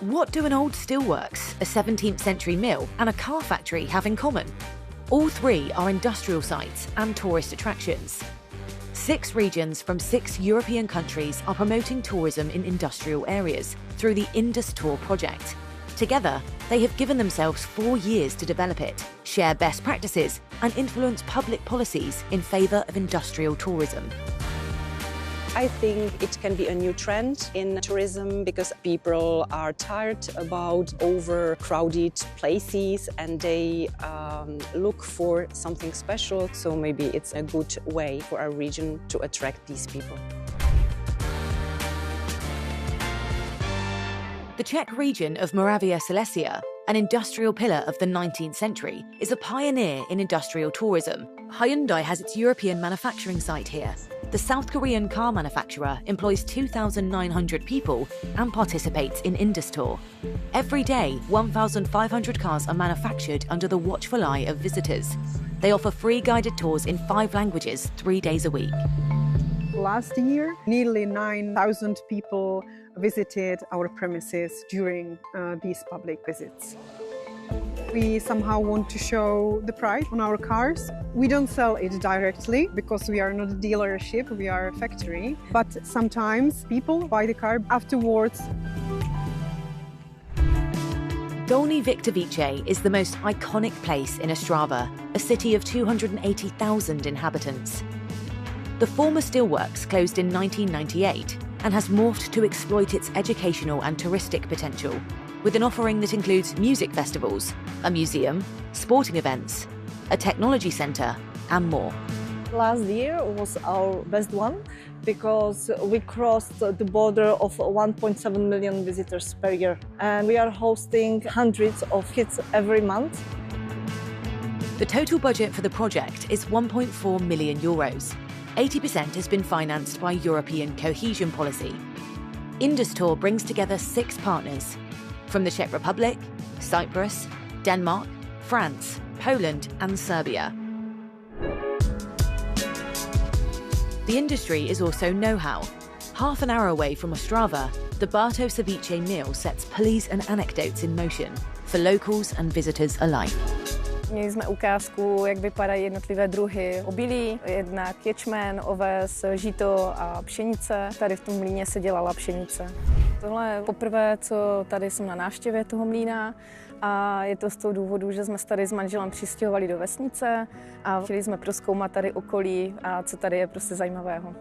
What do an old steelworks, a 17th century mill, and a car factory have in common? All three are industrial sites and tourist attractions. 6 regions from 6 European countries are promoting tourism in industrial areas through the IndusTour project. Together, they have given themselves 4 years to develop it, share best practices, and influence public policies in favour of industrial tourism. I think it can be a new trend in tourism because people are tired about overcrowded places and they look for something special. So maybe it's a good way for our region to attract these people. The Czech region of Moravia Silesia, an industrial pillar of the 19th century, is a pioneer in industrial tourism. Hyundai has its European manufacturing site here. The South Korean car manufacturer employs 2,900 people and participates in IndusTour. Every day, 1,500 cars are manufactured under the watchful eye of visitors. They offer free guided tours in 5 languages, 3 days a week. Last year, nearly 9,000 people visited our premises during these public visits. We somehow want to show the pride on our cars. We don't sell it directly because we are not a dealership, we are a factory. But sometimes people buy the car afterwards. Dolní Viktovice is the most iconic place in Ostrava, a city of 280,000 inhabitants. The former steelworks closed in 1998 and has morphed to exploit its educational and touristic potential, with an offering that includes music festivals, a museum, sporting events, a technology centre, and more. Last year was our best one because we crossed the border of 1.7 million visitors per year, and we are hosting hundreds of kids every month. The total budget for the project is €1.4 million. 80% has been financed by European cohesion policy. IndusTour brings together 6 partners from the Czech Republic, Cyprus, Denmark, France, Poland, and Serbia. The industry is also know-how. Half an hour away from Ostrava, the Bartošovice mill sets pulleys and anecdotes in motion for locals and visitors alike. Měli jsme ukázku, jak vypadají jednotlivé druhy obilí, jednak ječmen, oves, žito a pšenice. Tady v tom mlýně se dělala pšenice. Tohle je poprvé, co tady jsem na návštěvě toho mlýna a je to z toho důvodu, že jsme se tady s manželem přistěhovali do vesnice a chtěli jsme prozkoumat tady okolí a co tady je prostě zajímavého.